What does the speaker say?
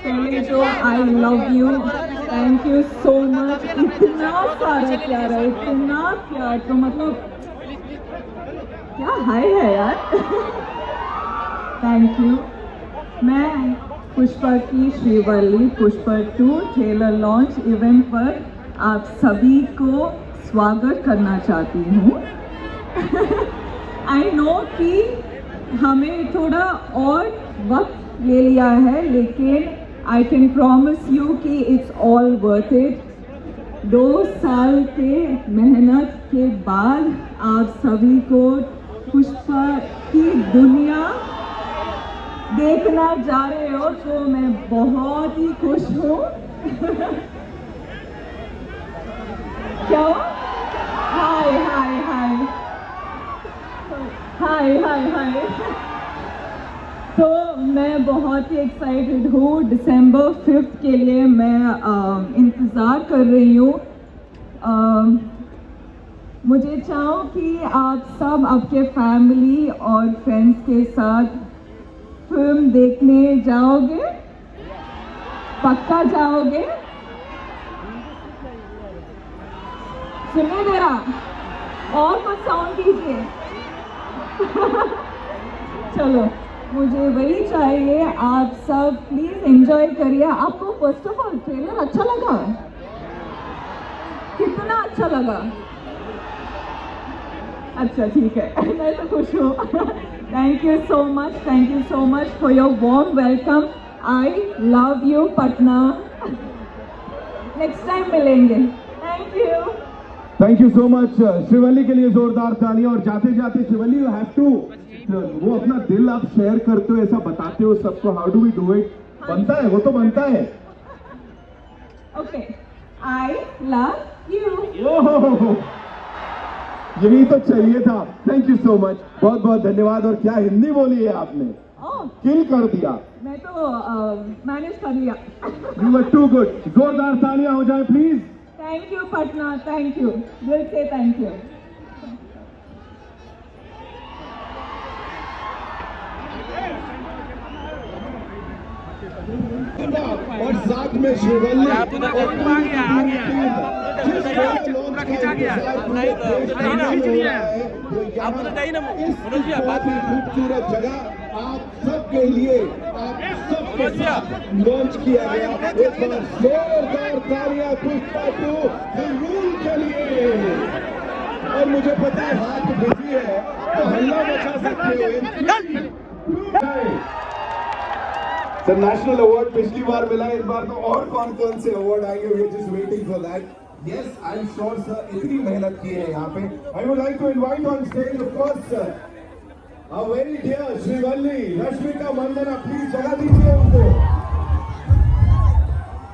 पहले तो आई love you, thank you so much. इतना सारा प्यार है, इतना प्यार, तो मतलब क्या हाय है यार। Thank you. मैं पुष्पा की Srivalli Pushpa 2 trailer launch event पर आप सभी को स्वागत करना चाहती हूँ। आई नो कि हमें थोड़ा और वक्त ले लिया है, लेकिन आई कैन प्रॉमिस यू कि इट्स ऑल वर्थ इट। 2 साल के मेहनत के बाद आप सभी को पुष्पा की दुनिया देखना जा रहे हो, तो मैं बहुत ही खुश हूँ। क्या हाय हाय हाय हाय हाय हाय। तो मैं बहुत ही एक्साइटेड हूँ। दिसंबर 5 के लिए मैं इंतज़ार कर रही हूँ। मुझे चाहो कि आप सब आपके फैमिली और फ्रेंड्स के साथ फिल्म देखने जाओगे, पक्का जाओगे? सुनिए जरा, और कुछ साउंड कीजिए। चलो, मुझे वही चाहिए। आप सब प्लीज एंजॉय करिए। आपको फर्स्ट ऑफ ऑल ट्रेलर अच्छा लगा? कितना अच्छा लगा? अच्छा, ठीक है। मैं तो खुश हूँ। Thank you so much, thank you so much for your warm welcome. I love you Patna. Next time मिलेंगे। Thank you. Thank you so much. Srivalli के लिए जोरदार तालियां। और जाते जाते श्रीवल्ली, यू हैव टू, वो अपना दिल आप शेयर करते हो, ऐसा बताते हो सबको। How do we do it? बनता है, वो तो बनता है। Okay, I love you. यही तो चाहिए था। थैंक यू सो मच, बहुत बहुत धन्यवाद। और क्या हिंदी बोली है आपने, किल कर दिया। मैं तो मैनेज कर लिया। You were too good. जोरदार तालियां हो जाए please. Thank you Patna, thank you, दिल से थैंक यू। और साथ में श्रीवल्ली खूबसूरत जगह आप सबके लिए, आप सबके साथ लॉन्च किया गया। एक बार जोरदार तालियां पुष्पा 2 रूल के लिए। और मुझे पता है हाथ बिजी है, तो हल्ला मचा सकते हो। सर, नेशनल अवार्ड पिछली बार मिला, इस बार तो और कौन से अवार्ड आएंगे? We are just waiting for that. Yes, I am sure sir, इतनी मेहनत की है यहाँ पे। I would like to invite on stage of course a very dear Srivalli, Rashmika Mandanna. Please जगह दीजिए उनको।